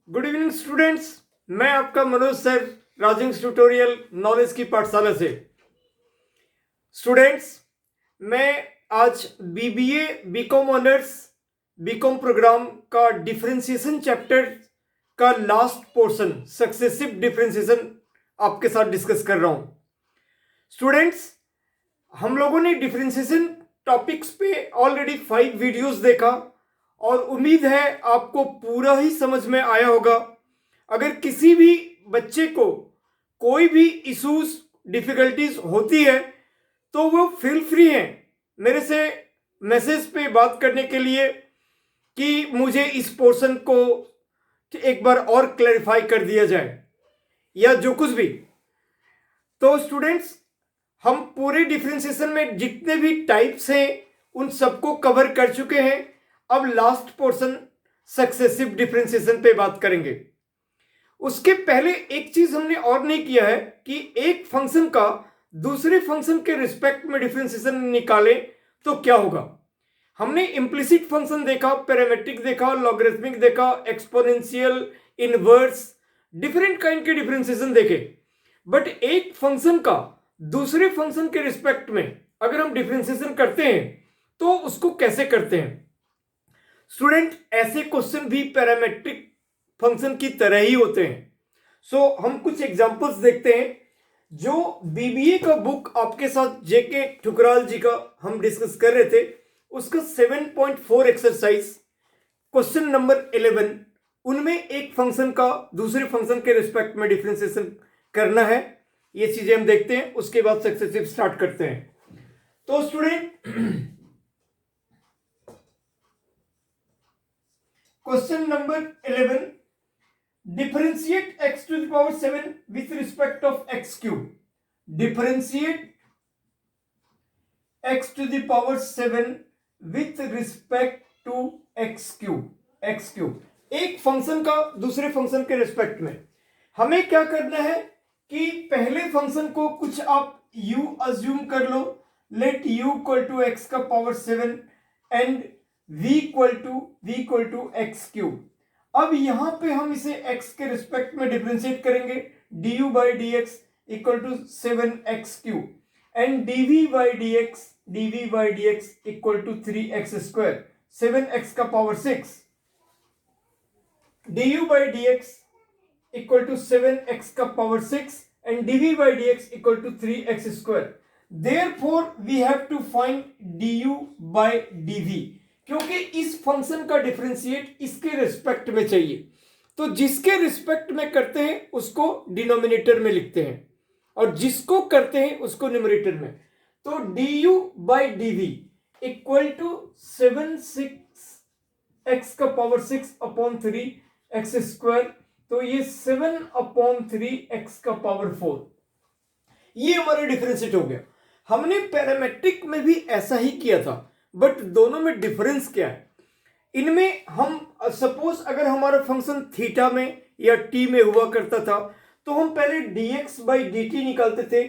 Good evening students. मैं आपका Manoj sir, राजिंग्स ट्यूटोरियल नॉलेज की पाठशाला से। स्टूडेंट्स, मैं आज BBA BCom honours BCom programme का डिफरेंशिएशन चैप्टर का लास्ट पोर्शन सक्सेसिव डिफरेंशिएशन आपके साथ डिस्कस कर रहा हूं। स्टूडेंट्स, हम लोगों ने डिफरेंशिएशन टॉपिक्स पे ऑलरेडी 5 वीडियोस देखा और उम्मीद है आपको पूरा ही समझ में आया होगा। अगर किसी भी बच्चे को कोई भी इश्यूज डिफिकल्टीज होती है तो वो फील फ्री है मेरे से मैसेज पे बात करने के लिए कि मुझे इस पोर्शन को एक बार और क्लैरिफाई कर दिया जाए या जो कुछ भी। तो स्टूडेंट्स, हम पूरे डिफरेंशिएशन में जितने भी टाइप्स हैं उन सबको कवर कर चुके हैं। अब लास्ट पोर्शन सक्सेसिव डिफरेंशिएशन पे बात करेंगे। उसके पहले एक चीज हमने और नहीं किया है कि एक फंक्शन का दूसरे फंक्शन के रिस्पेक्ट में डिफरेंशिएशन निकालें तो क्या होगा। हमने इम्प्लिसिट फंक्शन देखा, पैरामेट्रिक देखा, लॉगरिथमिक देखा, एक्सपोनेंशियल, इनवर्स, डिफरेंट काइंड के डिफरेंशिएशन देखे। बट एक फंक्शन का दूसरे फंक्शन के रिस्पेक्ट में अगर हम डिफरेंशिएशन करते हैं तो उसको कैसे करते हैं। स्टूडेंट, ऐसे क्वेश्चन भी पैरामेट्रिक फंक्शन की तरह ही होते हैं। सो हम कुछ एग्जांपल्स देखते हैं जो बीबीए का बुक आपके साथ जेके ठुकराल जी का हम डिस्कस कर रहे थे, उसका 7.4 एक्सरसाइज क्वेश्चन नंबर 11, उनमें एक फंक्शन का दूसरे फंक्शन के रिस्पेक्ट में डिफरेंशिएशन करना है। ये चीजें हम देखते हैं, उसके बाद सक्सेसिव स्टार्ट करते हैं। तो student, question number 11, differentiate x to the power 7 with respect of x cube। Differentiate x to the power 7 with respect to x cube। एक फंक्शन का दूसरे फंक्शन के रिस्पेक्ट में हमें क्या करना है कि पहले फंक्शन को कुछ आप u अज्यूम कर लो। Let u equal to x का power 7 and v equal to x cube. अब यहां पे हम इसे x के रिस्पेक्ट में डिफरेंशिएट करेंगे। du by dx equal to 7x cube and dv by dx equal to 3x square, 7x का power 6। du by dx equal to 7x का power 6 and dv by dx equal to 3x square. Therefore we have to find du by dv, क्योंकि इस function का differentiate इसके respect में चाहिए। तो जिसके रिस्पेक्ट में करते हैं उसको डिनोमिनेटर में लिखते हैं और जिसको करते हैं उसको न्यूमरेटर में। तो du by dv equal to 7 का पावर 6 अपॉन 3x स्क्वायर, तो ये 7 अपॉन 3x का पावर 4। ये हमारा डिफरेंशिएट हो गया। हमने पैरामेट्रिक में भी ऐसा ही किया था, बट दोनों में डिफरेंस क्या है। इनमें हम सपोज अगर हमारा फंक्शन थीटा में या टी में हुआ करता था तो हम पहले dx बाई dt निकालते थे,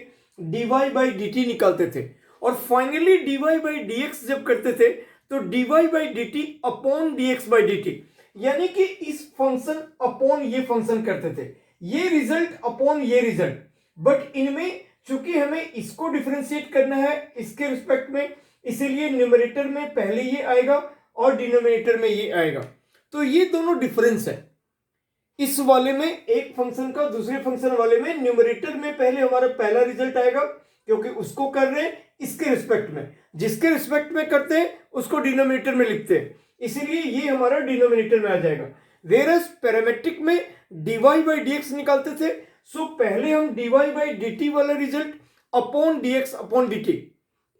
dy बाई dt निकालते थे और फाइनली dy बाई dx जब करते थे तो dy by dt upon dx by dt, यानी कि इस फंक्शन अपॉन ये फंक्शन करते थे, ये रिजल्ट अपॉन ये रिजल्ट। बट इनमें चूंकि हमें इसको डिफरेंशिएट करना है इसके रिस्पेक्ट में, इसीलिए न्यूमरेटर में पहले ये आएगा और डिनोमिनेटर में ये आएगा। तो ये दोनों डिफरेंस है। इस वाले में एक फंक्शन का दूसरे फंक्शन वाले में न्यूमरेटर में पहले हमारा पहला रिजल्ट आएगा क्योंकि उसको कर रहे हैं इसके रिस्पेक्ट में, जिसके रिस्पेक्ट में करते हैं उसको डिनोमिनेटर में लिखते हैं, इसीलिए ये हमारा डिनोमिनेटर में आ जाएगा। वेरस पैरामेट्रिक में dy बाई dx निकालते थे, सो पहले हम dy बाई dt वाला result upon dx upon dt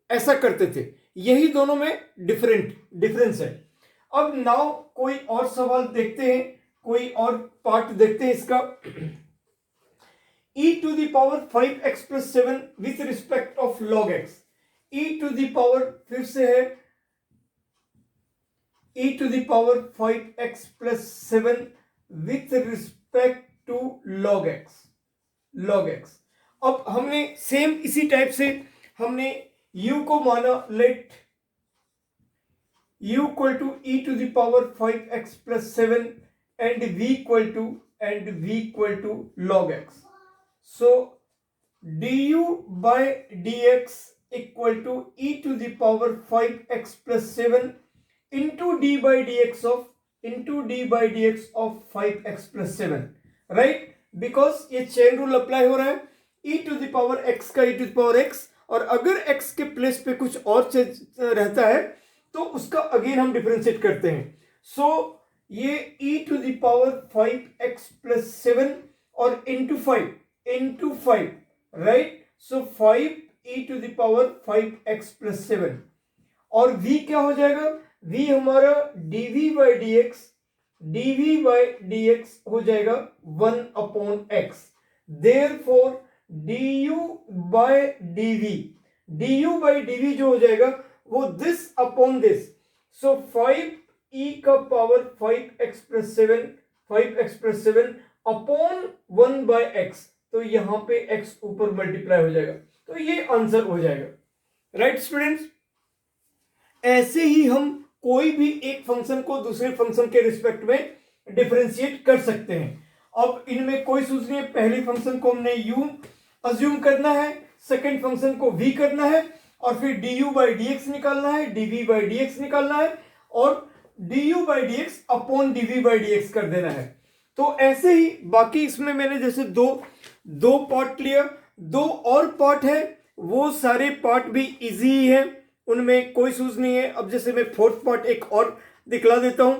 ऐसा करते थे। यही दोनों में डिफरेंस है। अब नाउ कोई और सवाल देखते हैं, कोई और पार्ट देखते हैं इसका। e to the power 5x plus 7 with respect of log x। e to the power फिर से है e to the power 5x plus 7 with respect to log x। अब हमने सेम इसी टाइप से हमने u को माना, let u equal to e to the power 5x plus 7 and v equal to log x. So du by dx equal to e to the power 5x plus 7 into d by dx of 5x plus 7, right? Because ये chain rule apply हो रहा है, e to the power x का e to the power x, और अगर x के place पे कुछ और रहता है तो उसका अगेन हम डिफरेंशिएट करते हैं. सो ये e to the power 5x plus 7 और into 5, right? So 5 e to the power 5x plus 7, और v क्या हो जाएगा? v हमारा dv बाई dx हो जाएगा 1 upon x. Therefore du by dv जो हो जाएगा वो this upon this. So 5e का power 5x plus 7 upon 1 by x. तो यहां पे x ऊपर मल्टीप्लाई हो जाएगा, तो ये आंसर हो जाएगा, राइट स्टूडेंट्स? ऐसे ही हम कोई भी एक फंक्शन को दूसरे फंक्शन के रिस्पेक्ट में डिफरेंशिएट कर सकते हैं. अब इनमें कोई सूझ नहीं है. पहले फंक्शन को हमने u अज्यूम करना है, सेकंड फंक्शन को v करना है, और फिर du बाई dx निकालना है, dv बाई dx निकालना है, और du by dx upon dv by dx कर देना है. तो ऐसे ही बाकी इसमें मैंने जैसे दो पार्ट लिया, दो और पार्ट है, वो सारे पार्ट भी इजी ही है, उनमें कोई सूझ नहीं है. अब जैसे मैं फोर्थ पार्ट एक और दिखला देता हूं.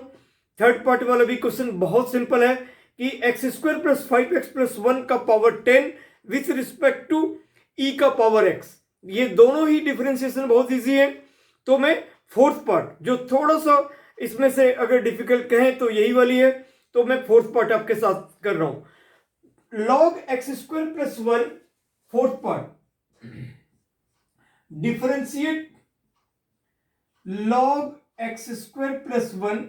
थर्ड पार्ट वाला भी क्वेश्चन बहुत सिंपल है कि x square plus 5x plus 1 का power 10 with respect to e का पावर x. ये दोनों ही डिफरेंशिएशन बहुत इजी है. तो मैं फोर्थ पार्ट जो थोड़ा सा इसमें से अगर डिफिकल्ट कहें तो यही वाली है, तो मैं फोर्थ पार्ट आपके साथ कर रहा हूं. Log x square plus 1, fourth part, differentiate log x square plus 1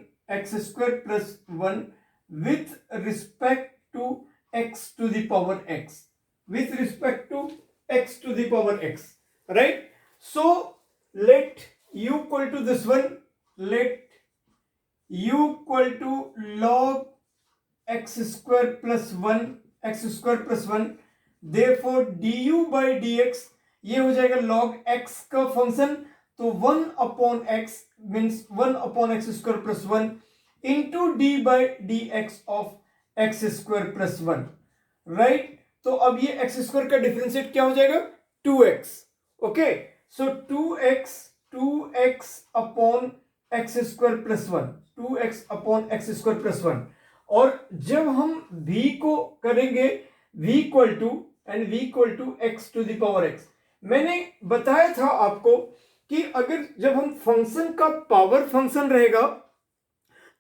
with respect to x to the power x, right? So let u equal to this one, let u equal to log x square plus 1. Therefore du by dx ये हो जाएगा log x का function, तो 1 upon x means 1 upon x square plus 1 into D by D x of x square plus 1, right? तो अब ये x square का differentiate क्या हो जाएगा? 2x. Okay, so 2x upon x square plus 1, 2x upon x square plus 1. और जब हम v को करेंगे v equal to x to the power x, मैंने बताया था आपको कि अगर जब हम फंक्शन का पावर फंक्शन रहेगा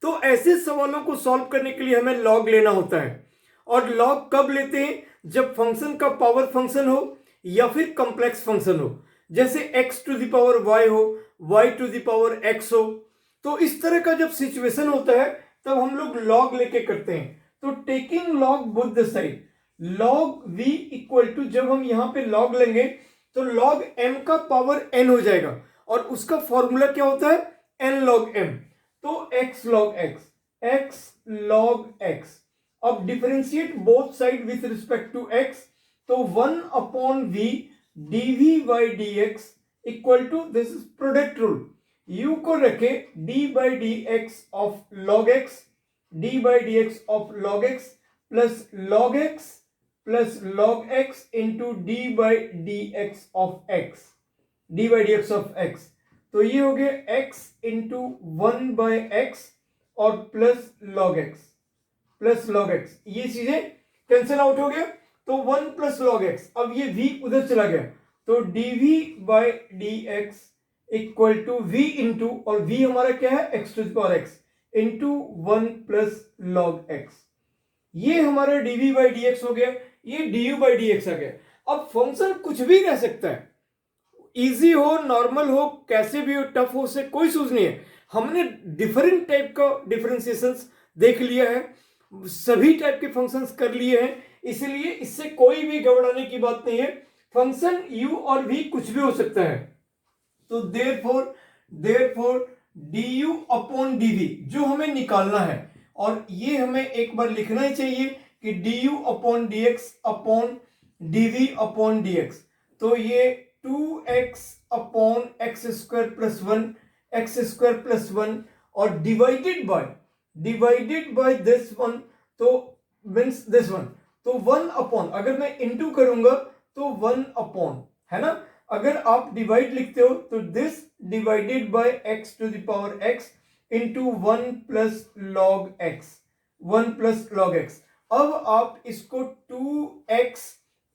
तो ऐसे सवालों को सॉल्व करने के लिए हमें लॉग लेना होता है. और लॉग कब लेते हैं? जब फंक्शन का पावर फंक्शन हो या फिर कॉम्प्लेक्स फंक्शन हो, जैसे x to the power y हो, y to the power x हो. तो इस तरह का जब सिचुएशन होता है तब हम लोग लॉग लेके करते हैं. तो taking log both the side, log v equal to, जब हम यहां पे लॉग लेंगे तो log m का पावर n हो जाएगा, और उसका फॉर्मूला क्या होता है? n log m. तो x log x. अब differentiate both side with respect to x, तो 1 upon v dv by dx equal to, this is product rule, u को रखे d by dx of log x, d by dx of log x plus log x into d by dx of x. तो ये हो गया x into 1 by x और plus log x. ये चीजें cancel out हो गया, तो 1 प्लस log x. अब ये v उधर चला गया, तो dv by dx equal to v into, और v हमारा क्या है? x to the power x into 1 plus log x. ये हमारा dv बाई dx हो गया, ये du बाई dx आ गया. अब फंक्शन कुछ भी रह सकता है, इजी हो, नॉर्मल हो, कैसे भी हो, टफ हो, से कोई सूझ नहीं है. हमने डिफरेंट टाइप का डिफरेंशिएशंस देख लिया है, सभी टाइप के फंक्शंस कर लिए हैं, इसलिए इससे कोई भी घबराने की बात नहीं है. फंक्शन u और v कुछ भी हो सकता है. तो देयरफॉर du अपॉन dv जो हमें निकालना है, और ये हमें एक बार लिखना ही चाहिए कि du upon dx upon dv upon dx। तो ये 2x upon x square plus one, x square plus one, और डिवाइडेड बाय दिस वन, तो मीन्स दिस वन, तो 1 अपॉन, अगर मैं इंटू करूंगा तो 1 अपॉन, है ना। अगर आप डिवाइड लिखते हो तो this divided by x to the power x into 1 plus log x, 1 plus log x. अब आप इसको 2x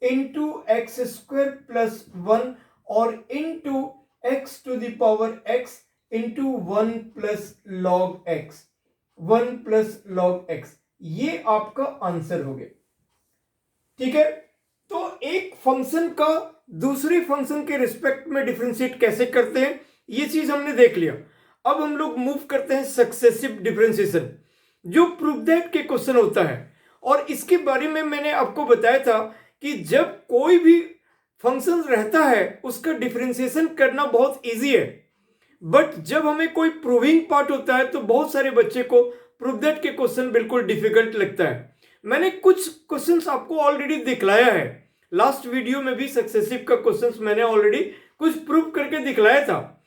into x square plus one और into x to the power x into 1 plus log x, 1 plus log x, ये आपका answer हो गया। ठीक है, तो एक फंक्शन का दूसरे फंक्शन के रिस्पेक्ट में डिफरेंशिएट कैसे करते हैं, ये चीज हमने देख लिया। अब हम लोग मूव करते हैं सक्सेसिव डिफरेंशिएशन, जो प्रूफ दैट के क्वेश्चन होता है। और इसके बारे में मैंने आपको बताया था कि जब कोई भी फंक्शन रहता है उसका डिफरेंशिएशन करना बहुत इजी है, बट जब हमें कोई प्रूविंग पार्ट होता है तो बहुत सारे बच्चे को प्रूफ दैट के क्वेश्चन बिल्कुल डिफिकल्ट लगता है। मैंने कुछ क्वेश्चंस आपको ऑलरेडी दिखलाया है, लास्ट वीडियो में भी सक्सेसिव का क्वेश्चंस मैंने ऑलरेडी कुछ प्रूव करके दिखलाया था,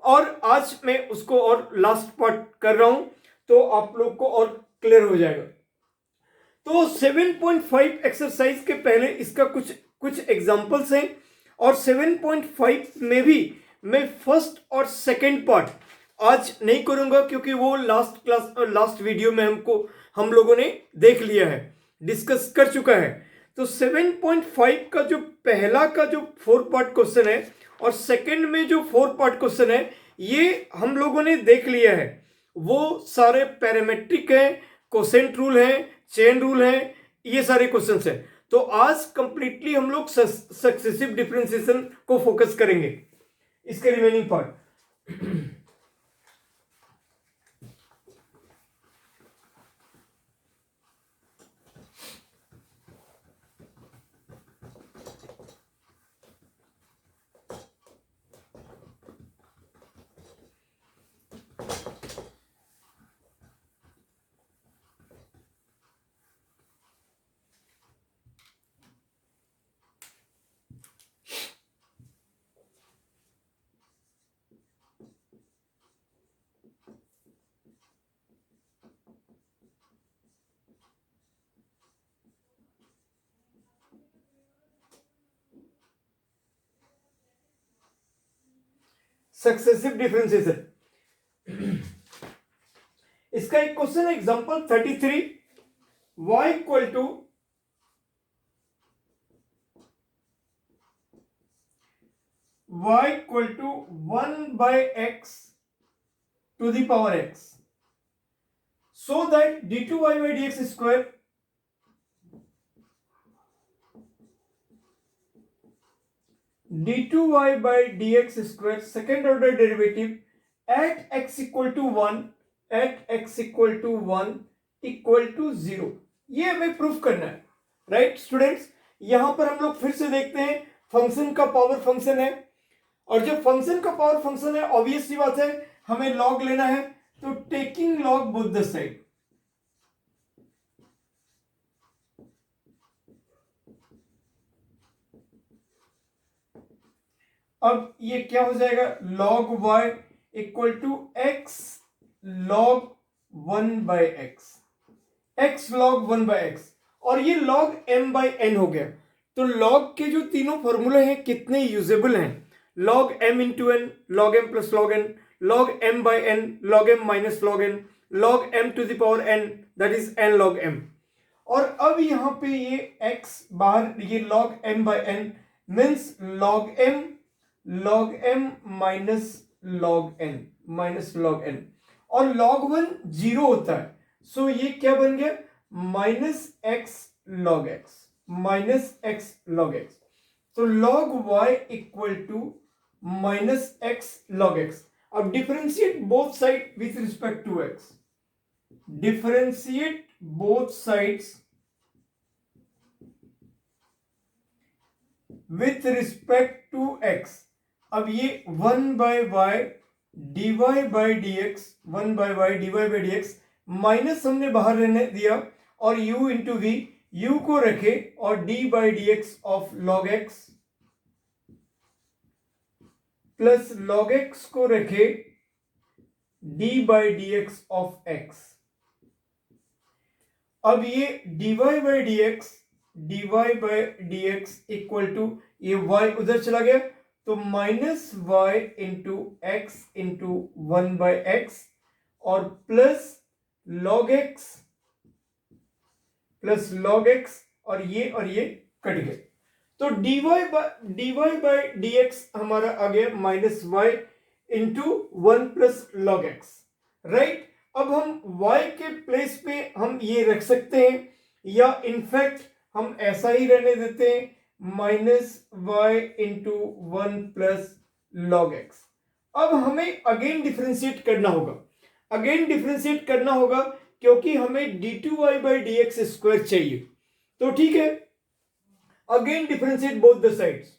और आज मैं उसको और लास्ट पार्ट कर रहा हूं तो आप लोग को और क्लियर हो जाएगा। तो 7.5 एक्सरसाइज के पहले इसका कुछ एग्जांपल्स हैं, और 7.5 में भी मैं फर्स्ट और सेकंड पार्ट आज नहीं करूंगा क्योंकि वो लास्ट वीडियो में हम लोगों ने देख लिया है, डिस्कस कर चुका है। तो 7.5 का जो पहला का जो 4 पार्ट क्वेश्चन है और सेकंड में जो 4 पार्ट क्वेश्चन है, ये हम लोगों ने देख लिया है। वो सारे पैरामेट्रिक है, कोसेंट रूल है, चेन रूल है, ये सारे क्वेश्चंस हैं। तो आज कंप्लीटली हम लोग सक्सेसिव डिफरेंशिएशन को फोकस करेंगे, इसके रिमेनिंग पार्ट। सक्सेसिव डिफरेंशिएशन, इसका एक क्वेश्चन है example 33, y equal to one by x to the power x, so that d2y by dx square d2y by dx square second order derivative at x equal to 1 equal to 0, ये हमें proof करना है। Right students, यहां पर हम लोग फिर से देखते हैं फंक्शन का पावर फंक्शन है, और जब फंक्शन का पावर फंक्शन है ऑब्वियस सी बात है हमें लॉग लेना है, तो taking log both the side, अब ये क्या हो जाएगा, log y equal to x log 1 by x, x log 1 by x, और ये log m बाय n हो गया। तो log के जो तीनों फॉर्मूले हैं कितने यूजेबल हैं, log m into n, log m plus log n, log m by n, log m minus log n, log m to the power n, that is n log m। और अब यहां पे ये x बाहर, ये log m by n means log m minus log n, और log 1 zero होता है, सो ये क्या बन गया, माइनस x log x, तो log y equal to minus x log x। अब differentiate both side with respect to x, differentiate both sides with respect to x। अब ये 1 by y dy by dx, 1 by y dy by dx minus हमने बाहर रहने दिया और u into we, u को रखे और d by D x of log x plus log x को रखे d by D x of x. अब ये dy by D x equal to, ये y उधर चला गया तो minus y into x into 1 by x और प्लस लॉग एक्स और ये कट गए। तो dy बाई डी एक्स हमारा आ गया minus y into 1 plus log x, right. अब हम y के प्लेस पे हम ये रख सकते हैं या इनफैक्ट हम ऐसा ही रहने देते हैं, minus y into 1 plus log x. अब हमें अगेन डिफरेंशिएट करना होगा क्योंकि हमें d2y by D x square चाहिए। तो ठीक है, again differentiate both the sides.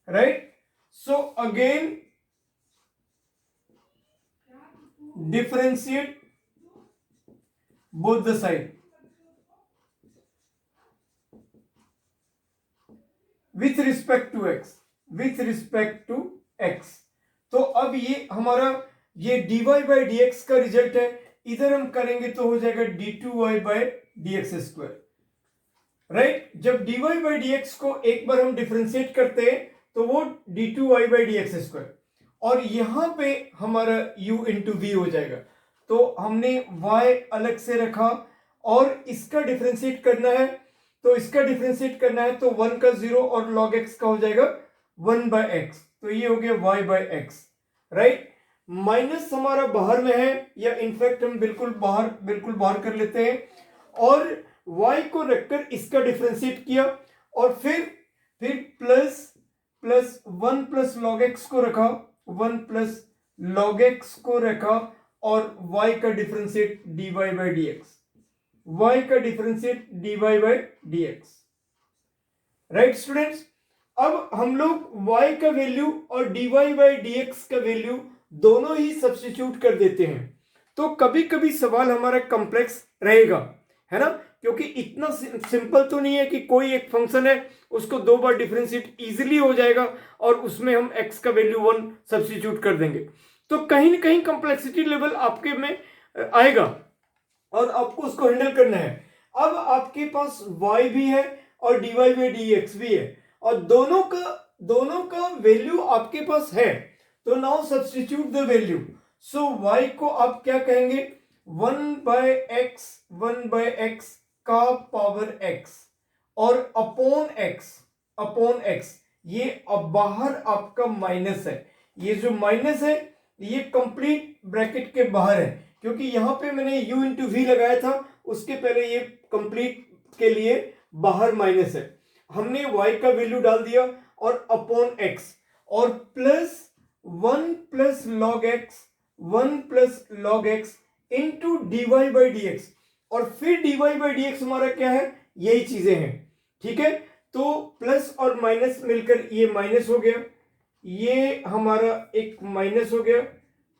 Right? So again differentiate both the side with respect to x। तो अब ये हमारा ये dy बाई डी एक्स का रिजल्ट है, इधर हम करेंगे तो हो जाएगा d2y by D x square, right. जब dy बाई डी एक्स को एक बार हम डिफरेंशिएट करते हैं तो वो d2y by D x square और यहां पे हमारा u इंटू वी हो जाएगा। तो हमने y अलग से रखा और इसका डिफरेंशिएट करना है, तो 1 का 0 और log x का हो जाएगा 1 बाय एक्स, तो ये हो गया y by x, right. Minus हमारा बाहर में है या इनफैक्ट हम बिल्कुल बाहर कर लेते हैं और y को रखकर इसका डिफरेंशिएट किया और फिर प्लस 1 प्लस लॉग एक्स को रखा, 1 प्लस लॉग एक्स को रखा और y का differentiate dy by D x, right students. अब हम लोग y का वैल्यू और dy बाई डी एक्स का वैल्यू दोनों ही सब्स्टिट्यूट कर देते हैं। तो कभी कभी सवाल हमारा कॉम्प्लेक्स रहेगा, है ना, क्योंकि इतना सिंपल तो नहीं है कि कोई एक फंक्शन है उसको दो बार डिफरेंशिएट इजीली हो जाएगा और उसमें हम x का वैल्यू 1 सब्स्टिट्यूट कर देंगे। तो कहीं ना कहीं कॉम्प्लेक्सिटी लेवल आपके में आएगा और आपको उसको हैंडल करना है। अब आपके पास y भी है और dy बाई डी एक्स भी है और दोनों का वैल्यू आपके पास है, तो now substitute the value. So y को आप क्या कहेंगे, 1 बाय एक्स का पावर x और अपॉन x, ये अब बाहर आपका माइनस है, ये जो माइनस है ये कंप्लीट ब्रैकेट के बाहर है क्योंकि यहां पे मैंने u इंटू वी लगाया था, उसके पहले ये कंप्लीट के लिए बाहर माइनस है। हमने y का वैल्यू डाल दिया और अपॉन x और plus 1 plus log x into d y by D x और फिर dy बाई डी एक्स हमारा क्या है, यही चीजें हैं, ठीक है। तो प्लस और माइनस मिलकर ये माइनस हो गया, ये हमारा एक माइनस हो गया,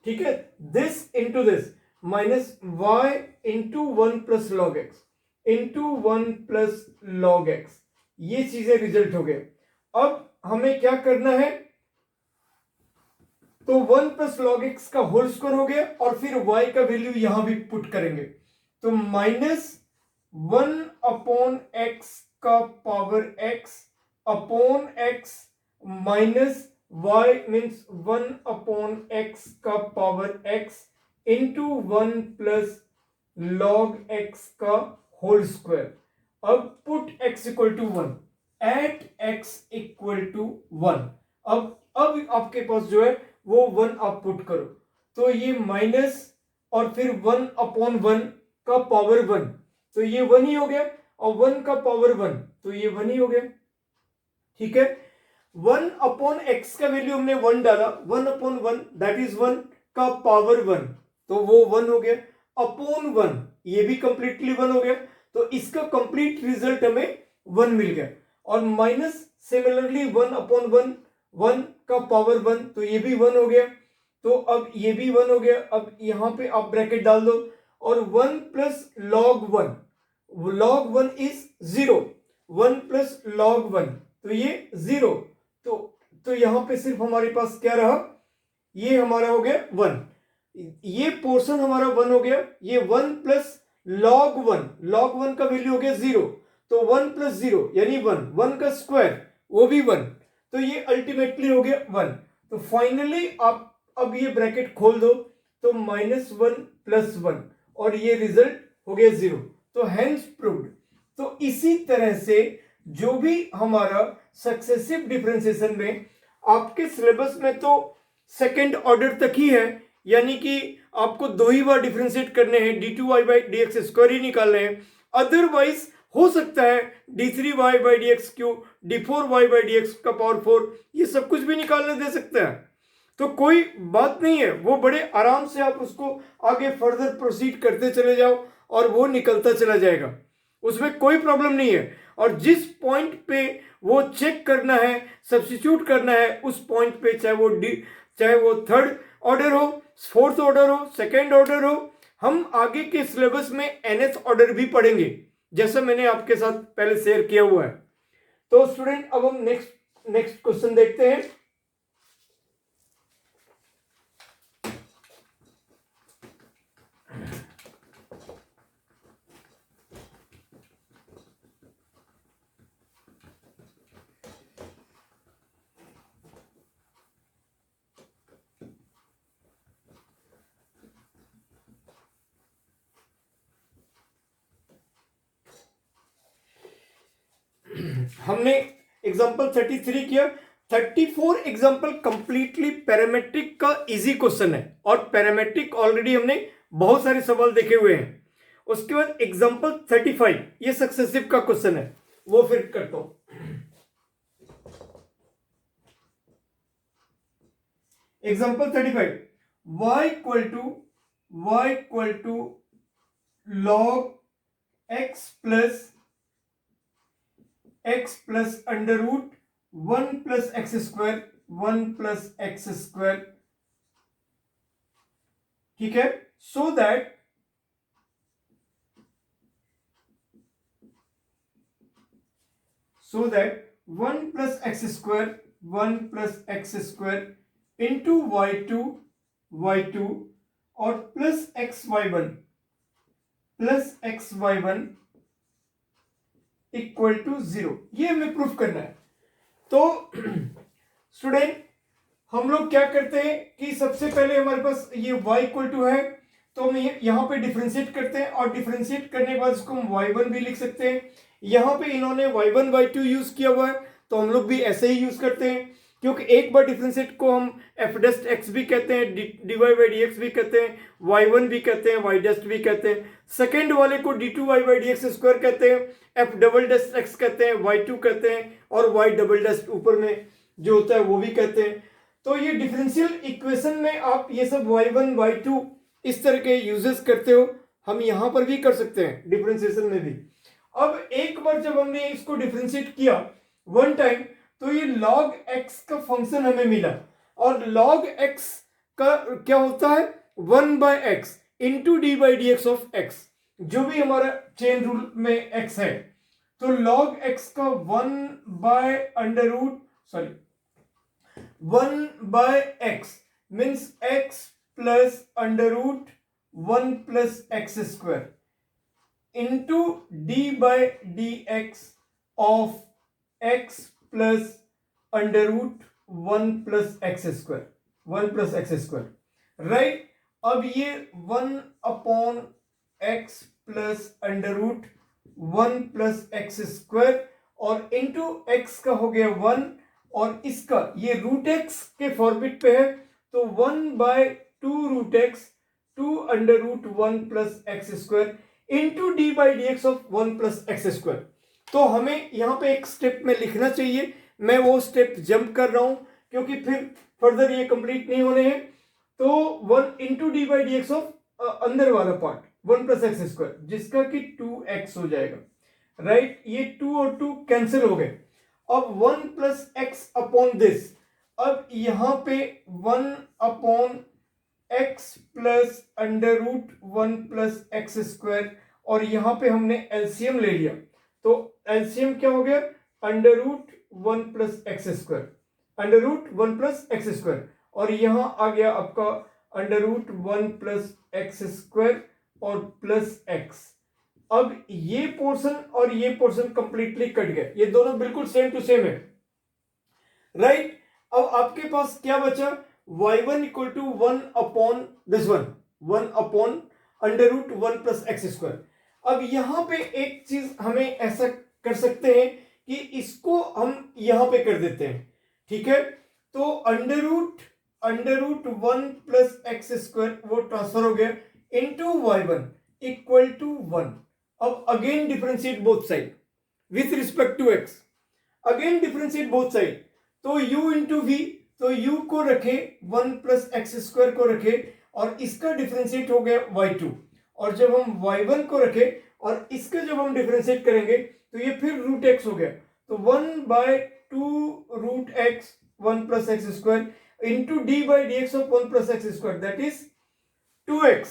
ठीक है। This into this minus y into 1 plus log x into 1 plus log x, ये चीजें रिजल्ट हो गए। अब हमें क्या करना है, तो 1 प्लस लॉग एक्स का होल स्क्वायर हो गया और फिर y का वैल्यू यहां भी पुट करेंगे, तो माइनस 1 अपॉन x का power x upon x minus y means 1 upon x का पावर x इंटू 1 प्लस लॉग x का होल स्क्वायर। अब put x equal to 1 at x equal to 1। अब आपके पास जो है वो 1 आप पुट करो, तो ये माइनस और फिर 1 अपॉन 1 का पावर 1, तो ये 1 ही हो गया और 1 का पावर 1, तो ये 1 ही हो गया, ठीक है। 1 अपॉन x का वैल्यू हमने 1 डाला, 1 अपॉन 1 दैट इज 1 का पावर 1, तो वो 1 हो गया, अपॉन 1 ये भी कंप्लीटली 1 हो गया, तो इसका कंप्लीट रिजल्ट हमें 1 मिल गया। और माइनस सिमिलरली 1/1 का पावर 1, तो ये भी 1 हो गया। तो अब ये भी 1 हो गया। अब यहाँ पे आप ब्रैकेट डाल दो और 1 plus log 1, log 1 is 0, 1 plus log 1, तो ये 0। तो यहाँ पे सिर्फ हमारे पास क्या रहा, ये हमारा हो गया 1, ये पोर्शन हमारा 1 हो गया। ये 1 प्लस log 1, log 1 का वैल्यू हो गया 0, तो 1 प्लस 0 यानी 1, 1 का स्क्वायर वो भी 1, तो ये अल्टीमेटली हो गया 1। तो फाइनली आप अब ये ब्रैकेट खोल दो तो -1 प्लस 1 और ये रिजल्ट हो गया 0, तो हेंस प्रूव्ड। तो इसी तरह से जो भी हमारा सक्सेसिव डिफरेंशिएशन में आपके सिलेबस में तो सेकेंड ऑर्डर तक ही है, यानी कि आपको 2 ही बार डिफरेंशिएट करने हैं, d2y/dx² ही निकालने हैं। अदरवाइज हो सकता है d3y/dx3, d4y/dx का पावर 4, ये सब कुछ भी निकालने दे सकता है। तो कोई बात नहीं है, वो बड़े आराम से आप उसको आगे फर्दर प्रोसीड करते चले जाओ और वो निकलता चला जाएगा, उसमें कोई प्रॉब्लम नहीं है। और जिस पॉइंट पे वो चेक करना है, सब्स्टिट्यूट करना है, उस पॉइंट पे चाहे वो थर्ड ऑर्डर हो, फोर्थ ऑर्डर हो, सेकेंड ऑर्डर हो, हम आगे के सिलेबस में nth ऑर्डर भी पढ़ेंगे, जैसा मैंने आपके साथ पहले शेयर किया हुआ है। तो स्टूडेंट अब हम नेक्स्ट क्वेश्चन देखते हैं। हमने एग्जांपल 33 किया, 34 एग्जांपल कंप्लीटली पैरामेट्रिक का इजी क्वेश्चन है, और पैरामेट्रिक ऑलरेडी हमने बहुत सारे सवाल देखे हुए हैं। उसके बाद एग्जांपल 35 ये सक्सेसिव का क्वेश्चन है, वो फिर करता हूं। Example 35, y equal to log x plus under root 1 plus x square, ठीक है। So that one plus x square into y2 और प्लस xy1 इक्वल टू 0, ये हमें प्रूफ करना है। तो स्टूडेंट हम लोग क्या करते हैं कि सबसे पहले हमारे पास ये y इक्वल टू है, तो हम यहां पे डिफरेंशिएट करते हैं, और डिफरेंशिएट करने के बाद इसको हम y1 भी लिख सकते हैं। यहां पे इन्होंने y1 y2 यूज किया हुआ है, तो हम लोग भी ऐसे ही यूज करते हैं, क्योंकि एक बार डिफरेंशिएट को हम f' भी कहते हैं, dy/dx भी कहते हैं, y1 भी कहते हैं, y' भी कहते हैं। सेकेंड वाले को d2y/dx² कहते हैं, f" कहते हैं, y2 कहते हैं, और y" ऊपर में जो होता है वो भी कहते हैं। तो ये डिफरेंशियल इक्वेशन में आप ये सब y1 y2 इस तरह के यूजेस करते हो, हम यहां पर भी कर सकते हैं डिफरेंशिएशन में भी। अब एक बार जब हमने इसको डिफरेंशिएट किया वन टाइम, तो ये log x का फंक्शन हमें मिला, और log x का क्या होता है 1/x into d/dx of x, जो भी हमारा चेन रूल में x है। तो log x का 1/x means x plus under root 1 plus x square into d/dx of x plus under root 1 plus x square, right. अब ये 1/x plus under root 1 plus x square और into x का हो गया 1, और इसका ये रूट x के फॉर्मेट पे है, तो 1/2 root x 2 under root 1 plus x square into d/dx of 1 plus x square. तो हमें यहां पे एक स्टेप में लिखना चाहिए, मैं वो स्टेप जंप कर रहा हूं क्योंकि फिर फर्दर ये कंप्लीट नहीं होने हैं। तो 1 इंटू d/dx ऑफ अंदर वाला पार्ट 1 + x² जिसका कि 2x हो जाएगा, राइट। ये 2 और 2 कैंसिल हो गए। अब 1 + x अपॉन दिस, अब यहां पे 1 upon x plus under root 1 + x², और यहां पे हमने एलसीएम ले लिया, तो एलसीएम क्या हो गया, under root 1 + x², under root 1 + x², और यहां आ गया आपका अंडर रूट 1 + x² और प्लस x। अब ये पोर्शन और ये पोर्शन कंप्लीटली कट गए, ये दोनों बिल्कुल सेम टू सेम है, राइट। अब आपके पास क्या बचा, y1 = 1 upon this one, 1 upon under root 1 + x²। अब यहां पे एक चीज हमें ऐसा कर सकते हैं कि इसको हम यहां पे कर देते हैं, ठीक है। तो अंडर रूट 1 + x² वो ट्रांसफर हो गया इनटू y1 = 1। अब again differentiate both side with respect to x, again differentiate both side, तो u इंटू v, तो u को रखे 1 + x² को रखे और इसका डिफरेंशिएट हो गया y2, और जब हम y1 को रखे और इसका जब हम डिफरेंशिएट करेंगे तो ये फिर रूट x हो गया, तो 1/2 root x 1 + x² into d/dx of 1 + x², that is 2x।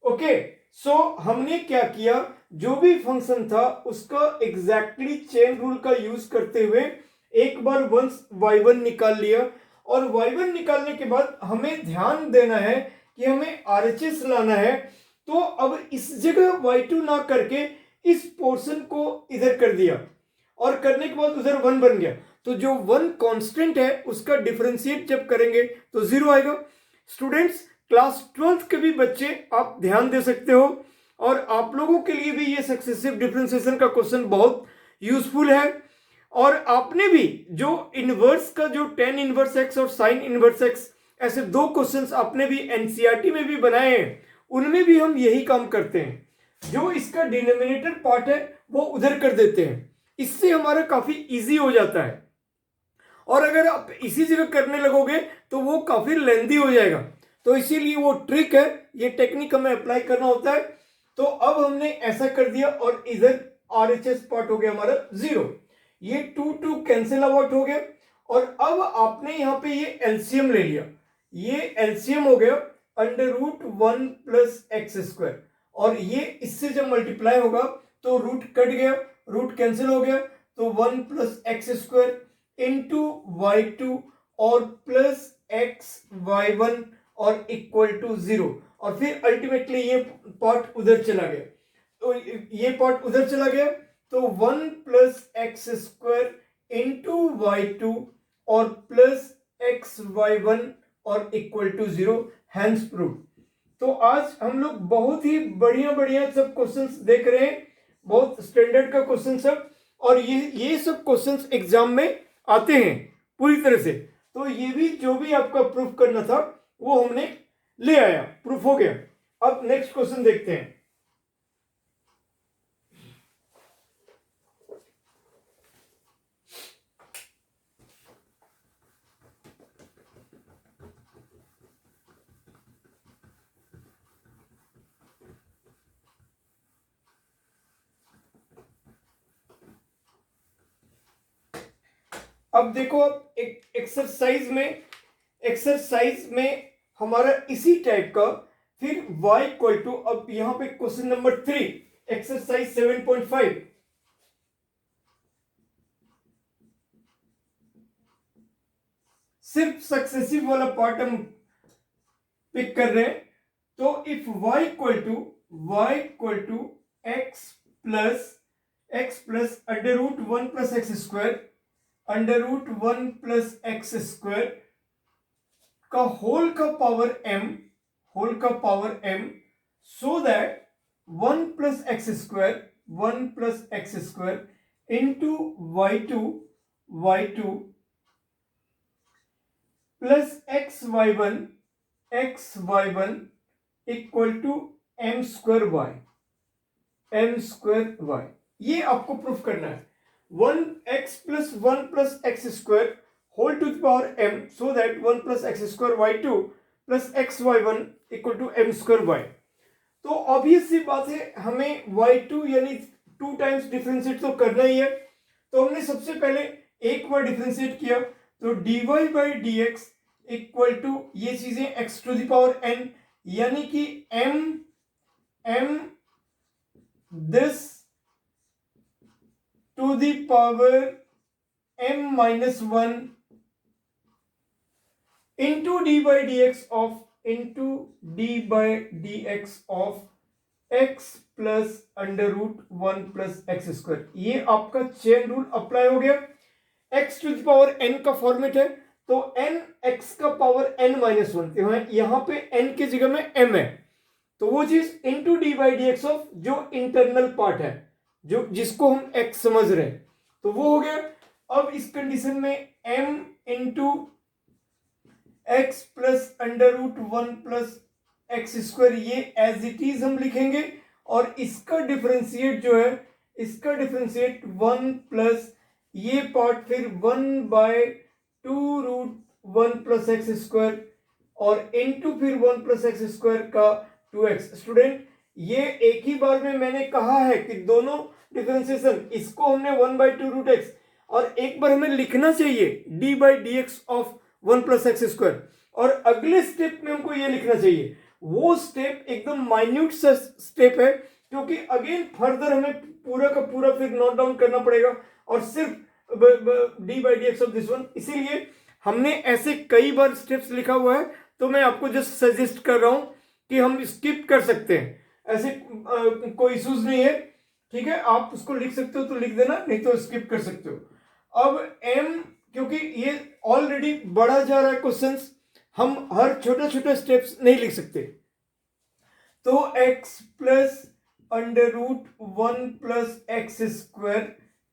Okay, so हमने क्या किया, जो भी फंक्शन था उसका एग्जैक्टली चेन रूल का यूज करते हुए एक बार वंस y1 निकाल लिया, और y1 निकालने के बाद हमें ध्यान देना है कि हमें RHS लाना है, तो अब इस जगह y2 ना करके इस पोर्शन को इधर कर दिया, और करने के बाद उधर 1 बन गया, तो जो 1 कांस्टेंट है उसका डिफरेंशिएट जब करेंगे तो 0 आएगा। स्टूडेंट्स, क्लास 12th के भी बच्चे आप ध्यान दे सकते हो, और आप लोगों के लिए भी ये सक्सेसिव डिफरेंशिएशन का क्वेश्चन बहुत यूजफुल है। और आपने भी जो इनवर्स का जो tan इनवर्स x और sin इनवर्स x ऐसे 2 क्वेश्चंस आपने भी एनसीईआरटी में भी बनाए हैं, उनमें भी हम यही काम करते हैं, जो इसका डिनोमिनेटर पार्ट है वो उधर कर देते हैं, इससे हमारा काफी इजी हो जाता है। और अगर आप इसी जगह करने लगोगे तो वो काफी लेंदी हो जाएगा, तो इसीलिए वो ट्रिक है, ये टेक्निक हमें अप्लाई करना होता है। तो अब हमने ऐसा कर दिया और इधर RHS पार्ट हो गया हमारा 0, ये 2 कैंसिल आउट हो गया, और अब आपने यहां पे ये एलसीएम ले लिया, ये एलसीएम हो गया अंडर रूट 1 + x², और ये इससे जब मल्टीप्लाई होगा तो रूट कट गया, रूट कैंसिल हो गया, तो 1 + x² इंटू y2 और प्लस xy1 और इक्वल टू 0, और फिर अल्टीमेटली ये पार्ट उधर चला गया, तो ये पार्ट उधर चला गया, तो 1 + x² इंटू y2 और प्लस xy1 और इक्वल टू 0, हैंस प्रूव। तो आज हम लोग बहुत ही बढ़िया बढ़िया सब क्वेश्चंस देख रहे हैं, बहुत स्टैंडर्ड का क्वेश्चन सब, और ये सब क्वेश्चंस एग्जाम में आते हैं पूरी तरह से, तो ये भी जो भी आपका प्रूफ करना था वो हमने ले आया, प्रूफ हो गया। अब नेक्स्ट क्वेश्चन देखते हैं। अब देखो, अब एक्सरसाइज में हमारा इसी टाइप का फिर y इक्वल टू, अब यहां पे क्वेश्चन नंबर 3 एक्सरसाइज 7.5, सिर्फ सक्सेसिव वाला पार्ट हम पिक कर रहे हैं। तो if y equal to x plus under root 1 + x² under root 1 + x² का होल का power m, so that 1 + x² इंटू y2 plus xy1 equal to m²y, ये आपको प्रूफ करना है। 1x + 1 + x² whole to the power m, so that 1 + x² y2 plus xy1 equal to m²y। तो obvious सी बात है हमें y2 यानी 2 टाइम्स डिफरेंशिएट तो करना ही है। तो हमने सबसे पहले एक बार डिफरेंशिएट किया, तो dy by D x equal to ये चीजें x to the power n, यानी कि m this to the power m minus 1 into D by D x of x plus under root 1 plus x square. ये आपका chain rule apply हो गया। x to the power n का format है, तो n x का पावर n minus 1, यहां पे n की जगह में m है, तो वो चीज into D by D x of जो इंटरनल पार्ट है, जो जिसको हम x समझ रहे हैं, तो वो हो गया। अब इस कंडीशन में m into x plus under root 1 plus x square ये एज इट इज हम लिखेंगे, और इसका डिफरेंशिएट जो है, इसका डिफरेंशिएट 1 प्लस ये पार्ट फिर 1 by 2 root 1 plus x square और इनटू फिर 1 प्लस एक्स स्क्वायर का 2x। स्टूडेंट ये एक ही बार में मैंने कहा है कि दोनों डिफरेंशिएशन, इसको हमने 1 बाय 2 रूट एक्स और एक बार हमें लिखना चाहिए D by D x of 1 plus x square, और अगले स्टेप में हमको ये लिखना चाहिए। वो स्टेप एकदम माइन्यूट सा स्टेप है, क्योंकि अगेन फर्दर हमें पूरा का पूरा फिर नोट डाउन करना पड़ेगा और सिर्फ D by D x of this one, इसीलिए हमने ऐसे कई बार स्टेप्स लिखा हुआ है। तो मैं आपको जस्ट सजेस्ट कर रहा हूं कि हम स्किप कर सकते हैं, ऐसे कोई इश्यूज नहीं है, ठीक है। आप उसको लिख सकते हो तो लिख देना, नहीं तो स्किप कर सकते हो। अब m, क्योंकि ये ऑलरेडी बढ़ा जा रहा है क्वेश्चंस, हम हर छोटा छोटा स्टेप्स नहीं लिख सकते, तो x plus under root 1 plus x square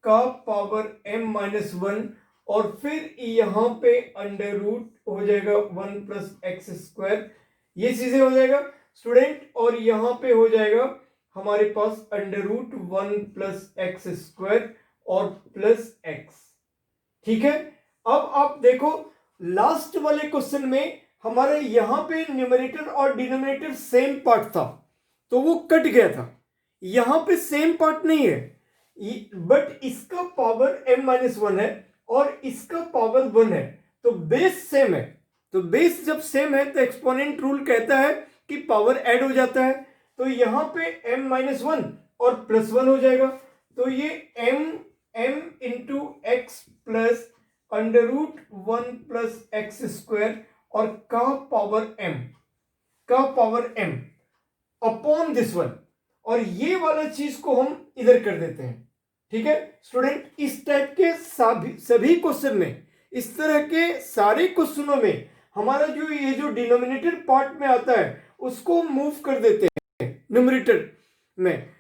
का पावर m माइनस 1, और फिर यहां पे अंडर रूट हो जाएगा 1 प्लस एक्स स्क्वायर, ये चीजें हो जाएगा स्टूडेंट, और यहां पे हो जाएगा हमारे पास under root 1 plus x square और प्लस एक्स, ठीक है। अब आप देखो लास्ट वाले क्वेश्चन में हमारे यहां पे न्यूमरेटर और डिनोमिनेटर सेम पार्ट था, तो वो कट गया था। यहां पे सेम पार्ट नहीं है, बट इसका पावर m माइनस 1 है और इसका पावर 1 है, तो बेस सेम है। तो बेस जब सेम है तो एक्सपोनेंट रूल कहता है कि पावर ऐड हो जाता है, तो यहां पे m माइनस 1 और प्लस 1 हो जाएगा, तो ये m into x plus under root 1 plus x square और का power m upon this one, और ये वाला चीज को हम इधर कर देते हैं, ठीक है स्टूडेंट। इस टाइप के सभी क्वेश्चन में, इस तरह के सारे क्वेश्चनों में हमारा जो ये जो डिनोमिनेटर पार्ट में आता है उसको मूव कर देते हैं न्यूमरेटर में,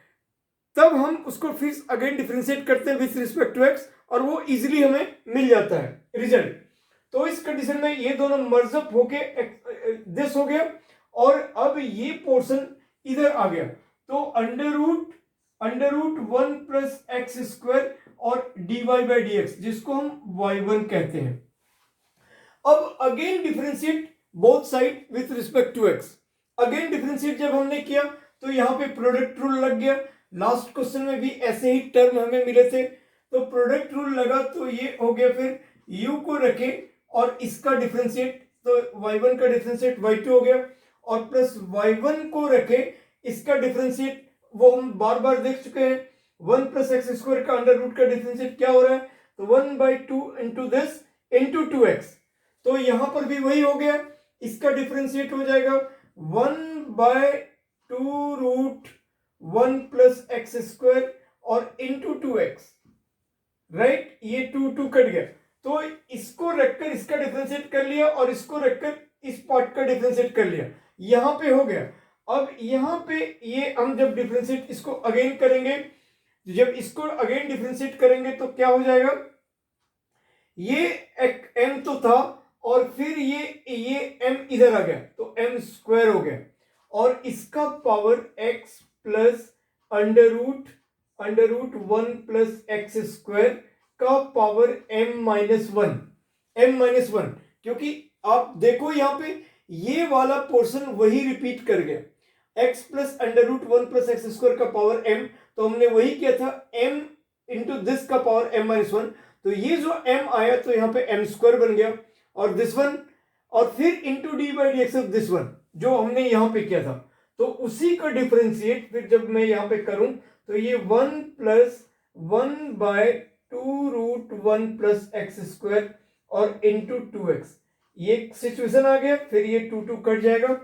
तब हम उसको फिर अगेन डिफरेंशिएट करते हैं विथ रिस्पेक्ट टू एक्स, और वो इजीली हमें मिल जाता है रिजल्ट। तो इस कंडीशन में ये दोनों मर्जअप होके दिस हो गया, और अब ये पोर्शन इधर आ गया, तो under root 1 plus x square और d y by D x, जिसको हम y1 कहते हैं। अब again differentiate both side with respect to x. Again differentiate जब हमने किया तो यहां पे प्रोडक्ट रूल लग गया। लास्ट क्वेश्चन में भी ऐसे ही टर्म हमें मिले थे, तो प्रोडक्ट रूल लगा, तो ये हो गया फिर u को रखे और इसका डिफरेंशिएट, तो y1 का डिफरेंशिएट y2 हो गया, और प्लस y1 को रखे इसका डिफरेंशिएट, वो हम बार बार देख चुके हैं, 1 प्लस एक्स स्क्वायर का अंडर रूट का डिफरेंशिएट क्या हो रहा है, तो 1 by 2 into this into 2x, तो यहां पर भी वही हो गया, इसका डिफरेंशिएट हो जाएगा 1 by 2 root 1 plus x square और इंटू 2x, राइट। ये 2 कट गया, तो इसको रखकर इसका डिफरेंशिएट कर लिया और इसको रखकर इस पार्ट का डिफरेंशिएट कर लिया, यहां पे हो गया। अब यहां पे ये हम जब डिफरेंशिएट इसको अगेन करेंगे, जब इसको अगेन डिफरेंशिएट करेंगे तो क्या हो जाएगा, ये एक m तो था और फिर ये m इधर आ गया, तो m स्क्वायर हो गया, और इसका power x plus under root 1 plus x square का पावर m माइनस 1, क्योंकि आप देखो यहां पे ये वाला पोर्शन वही रिपीट कर गया। x plus under root 1 plus x square का पावर m, तो हमने वही किया था m इंटू दिस का पावर m माइनस 1, तो ये जो m आया तो यहाँ पे m स्क्वायर बन गया, और दिस वन, और फिर into D by D x of this one जो हमने यहाँ पे किया था, तो उसी का डिफरेंशिएट फिर जब मैं यहाँ पे करूं तो ये 1 plus 1 by 2 root 1 plus x square और इंटू 2x, ये सिचुएशन आ गया, फिर ये 2 कट जाएगा।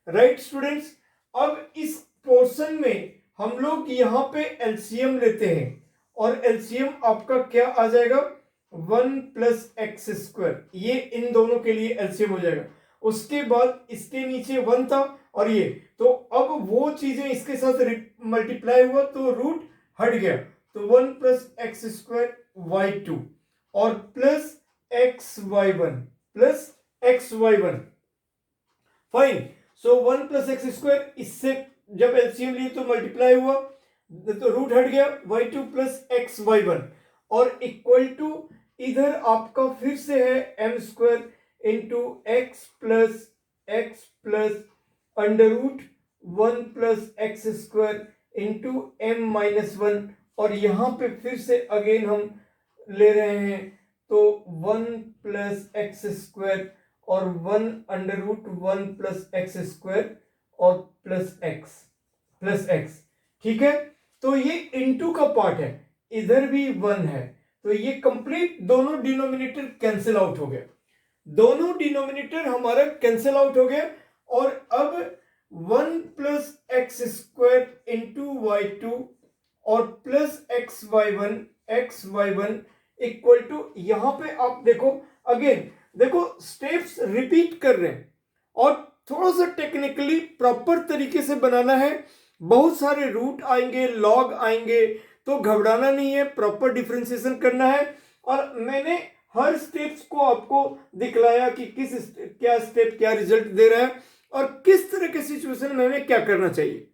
राइट स्टूडेंट्स, अब इस पोर्शन में हम लोग यहाँ पे एलसीएम लेते हैं, और एलसीएम आपका क्या आ जाएगा 1 प्लस एक्स स्क्वायर, ये इन दोनों के लिए एलसीएम हो जाएगा। उसके बाद इसके नीचे 1 था और ये, तो अब वो चीजें इसके साथ मल्टीप्लाई हुआ तो रूट हट गया, तो 1 प्लस एक्स स्क्वायर वाई 2 और plus x y 1 plus x y 1, fine. So 1 plus x square, इससे जब एलसीएम लिए तो मल्टीप्लाई हुआ तो रूट हट गया y2 प्लस एक्स वाई 1, और इक्वल टू इधर आपका फिर से है m square into x plus under root 1 plus x square into m minus 1, और यहां पे फिर से अगेन हम ले रहे हैं तो 1 प्लस एक्स स्क्वायर और 1 under root 1 plus x square और प्लस एक्स, ठीक है। तो ये इनटू का पार्ट है, इधर भी 1 है, तो ये कंप्लीट दोनों डिनोमिनेटर कैंसिल आउट हो गया, दोनों डिनोमिनेटर हमारा कैंसिल आउट हो गया, और अब 1 plus x square into y 2 और plus x y one equal to, यहां पे आप देखो अगेन, देखो स्टेप्स रिपीट कर रहे हैं, और थोड़ा सा टेक्निकली प्रॉपर तरीके से बनाना है, बहुत सारे रूट आएंगे, लॉग आएंगे, तो घबराना नहीं है, प्रॉपर डिफरेंशिएशन करना है। और मैंने हर स्टेप्स को आपको दिखलाया कि क्या स्टेप क्या रिजल्ट दे रहा है और किस तरह के सिचुएशन में हमें क्या करना चाहिए,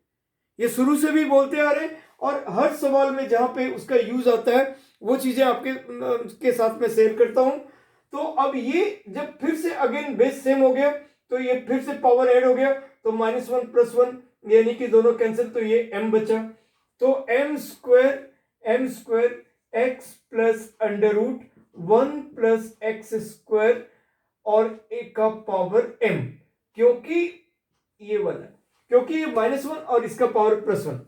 ये शुरू से भी बोलते आ रहे हैं, और हर सवाल में जहां पे उसका यूज आता है वो चीजें आपके के साथ में शेयर करता हूं। तो अब ये जब फिर से अगेन बेस सेम हो गया, तो ये फिर से पावर ऐड हो गया, तो -1 + 1 यानी कि दोनों कैंसिल, तो ये m बचा, तो m square x plus under root 1 plus x square और एक का पावर m, क्योंकि ये वाला, क्योंकि ये -1 और इसका पावर +1।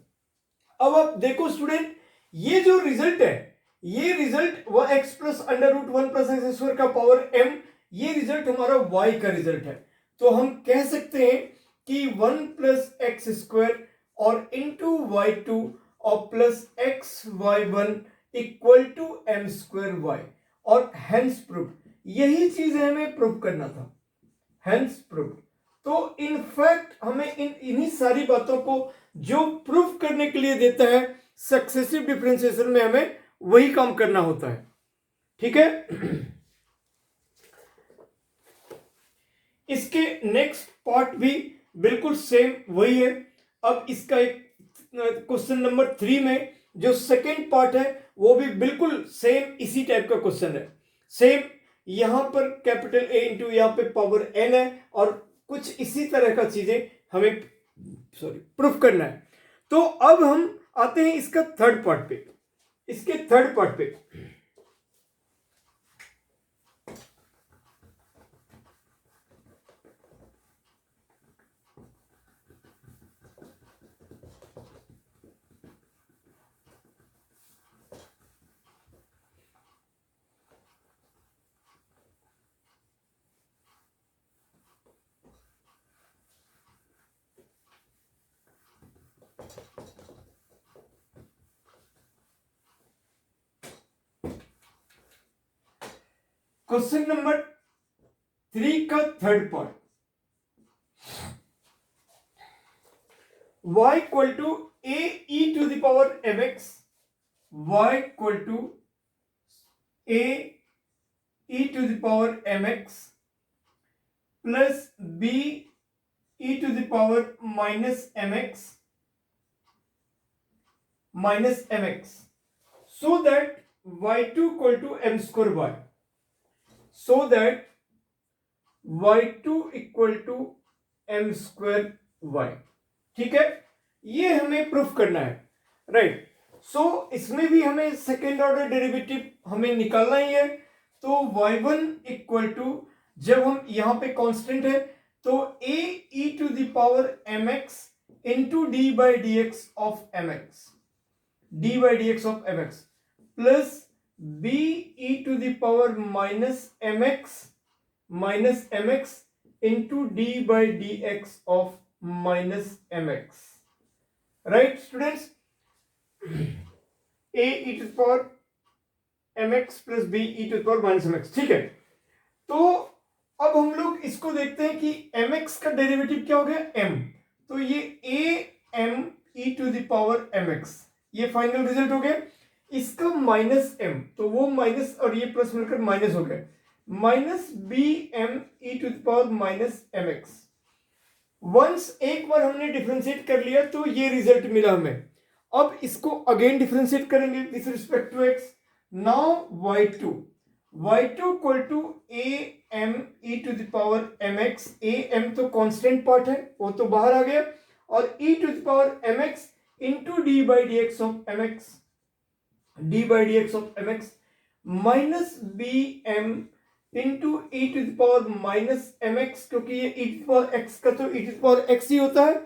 अब आप देखो स्टूडेंट, ये जो रिजल्ट है, ये result x plus under root 1 plus x square का पावर m, ये रिजल्ट हमारा y का रिजल्ट है, तो हम कह सकते हैं कि 1 प्लस एक्स स्क्वायर और इंटू वाई 2 और plus x y 1 equal to m square y, और हेंस प्रूफ, यही चीज हमें प्रूफ करना था, हेंस प्रूफ। तो इनफैक्ट हमें इन्हीं सारी बातों को जो प्रूफ करने के लिए देता है सक्सेसिव डिफरेंशिएशन में, हमें वही काम करना होता है, ठीक है। इसके नेक्स्ट पार्ट भी बिल्कुल सेम वही है। अब इसका एक क्वेश्चन नंबर 3 में जो सेकेंड पार्ट है वो भी बिल्कुल सेम इसी टाइप का क्वेश्चन है, सेम यहां पर कैपिटल A इंटू यहां पे पावर n है, और कुछ इसी तरह का चीजें हमें प्रूफ करना है। तो अब हम आते हैं इसका थर्ड पार्ट पे, इसके थर्ड पार्ट पे। क्वेश्चन नंबर 3 का third part, y equal to a e to the power mx, y equal to a e to the power mx plus b e to the power minus mx, so that y2 equal to m square y, so that y2 equal to m square y, ठीक है, ये हमें proof करना है, right. सो इसमें भी हमें second order derivative हमें निकालना ही है। तो y1 इक्वल टू, जब हम यहां पे कांस्टेंट है तो a e to the power mx into D by D x of mx, D by D x of mx plus b e to the power minus mx into D by D x of minus mx, right students. a e to the power mx plus b e to the power minus mx, ठीक है। तो अब हम लोग इसको देखते हैं कि mx का डेरिवेटिव क्या हो गया, m, तो ये a m e to the power mx, ये फाइनल रिजल्ट हो गया। इसका माइनस m, तो वो माइनस और ये प्लस मिलकर माइनस हो गया, minus B M E to the power minus mx। Once एक बार हमने डिफरेंशिएट कर लिया तो ये रिजल्ट मिला हमें। अब इसको अगेन डिफरेंशिएट करेंगे with respect to x। Now y2 equal to a m e to the power mx, a m तो कांस्टेंट पार्ट है वो तो बाहर आ गया, और e to the power mx into D by D x of mx, D by D x of mx minus B M into E to the power minus mx, क्योंकि ये e to the power x का तो e to the power x ही होता है,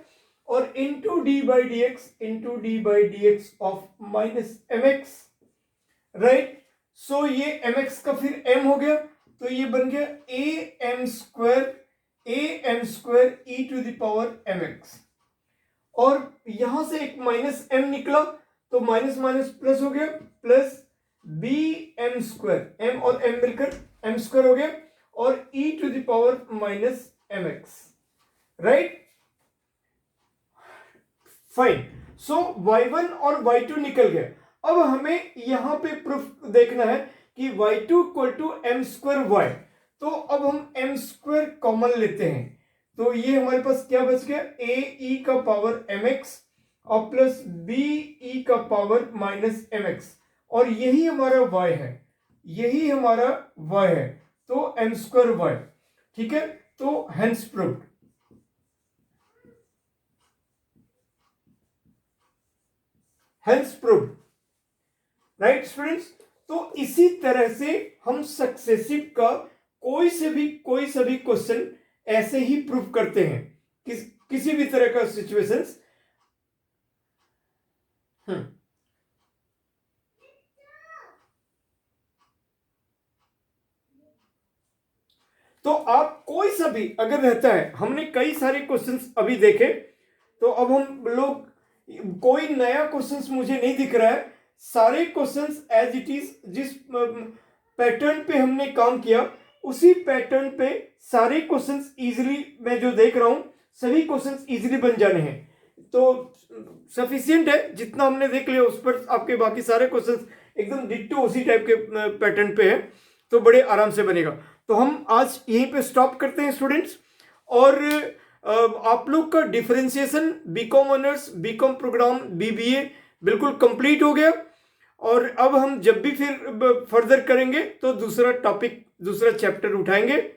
और into D by D x into D by D x of minus mx, right. So ये mx का फिर m हो गया, तो ये बन गया a m square e to the power mx, और यहां से एक माइनस m निकला तो माइनस माइनस प्लस हो गया, plus b m square, m और m मिलकर m स्क्वायर हो गया, और e to the power minus mx, right, fine. So y1 और y2 निकल गए। अब हमें यहां पे प्रूफ देखना है कि y2 equal to m square y, तो अब हम m स्क्वायर कॉमन लेते हैं, तो ये हमारे पास क्या बच गया, a e का पावर mx और प्लस b e का पावर माइनस mx, और यही हमारा y है, यही हमारा y है, तो m स्क्वायर y, ठीक है। तो hence proved, hence proved, right students. तो इसी तरह से हम सक्सेसिव का कोई से भी क्वेश्चन ऐसे ही प्रूव करते हैं, किसी भी तरह का सिचुएशंस। तो आप कोई सा भी अगर रहता है, हमने कई सारे क्वेश्चंस अभी देखे, तो अब हम लोग कोई नया क्वेश्चंस मुझे नहीं दिख रहा है, सारे क्वेश्चंस एज इट इज, जिस पैटर्न पे हमने काम किया उसी पैटर्न पे सारे क्वेश्चंस इजीली, मैं जो देख रहा हूं सभी क्वेश्चंस इजीली बन जाने हैं, तो सफिशिएंट है जितना हमने देख लिया उस पर आपके बाकी सारे क्वेश्चंस एकदम डिट्टो उसी टाइप के पैटर्न पे है, तो बड़े आराम से बनेगा। तो हम आज यहीं पे स्टॉप करते हैं स्टूडेंट्स, और आप लोग का differentiation BCom honours BCom programme BBA बिल्कुल कंप्लीट हो गया, और अब हम जब भी फिर फर्दर करेंगे तो दूसरा टॉपिक, दूसरा चैप्टर उठाएंगे,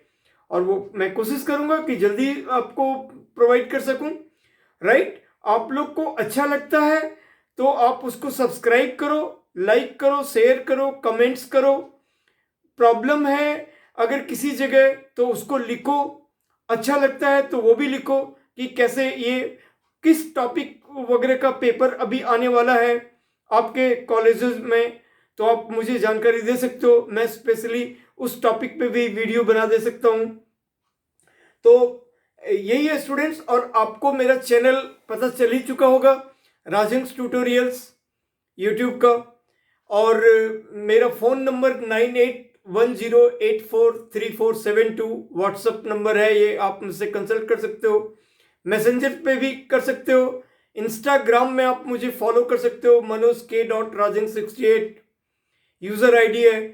और वो मैं कोशिश करूंगा कि जल्दी आपको प्रोवाइड कर सकूं, राइट। आप लोग को अच्छा लगता है तो आप उसको सब्सक्राइब करो, लाइक करो, शेयर करो, कमेंट्स करो। प्रॉब्लम है अगर किसी जगह तो उसको लिखो, अच्छा लगता है तो वो भी लिखो कि कैसे ये किस टॉपिक वगैरह का पेपर अभी आने वाला है आपके कॉलेजेस में, तो आप मुझे जानकारी दे सकते हो, मैं स्पेशली उस टॉपिक पे भी वीडियो बना दे सकता हूं। तो यही है स्टूडेंट्स, और आपको मेरा चैनल पता चल ही चुका होगा, राजहंस ट्यूटोरियल्स यूट्यूब का, और मेरा फ़ोन नंबर 9810843472 व्हाट्सएप नंबर है, ये आप मुझसे कंसल्ट कर सकते हो, मैसेंजर पे भी कर सकते हो, इंस्टाग्राम में आप मुझे फॉलो कर सकते हो, manoj.k.rajhans68 यूज़र आईडी है,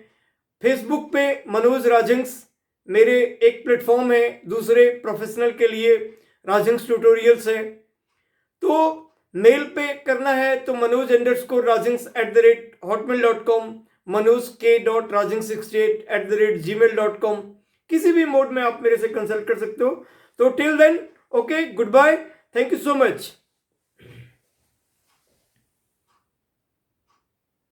फेसबुक पे मनोज राजहंस मेरे एक प्लेटफॉर्म है, दूसरे प्रोफेशनल के लिए राजहंस ट्यूटोरियल्स है। तो मेल पे करना है तो manoj_rajhans@hotmail.com, manoj.k.rajhans68@gmail.com, किसी भी मोड में आप मेरे से कंसल्ट कर सकते हो। तो till then, okay, good bye, thank you so much.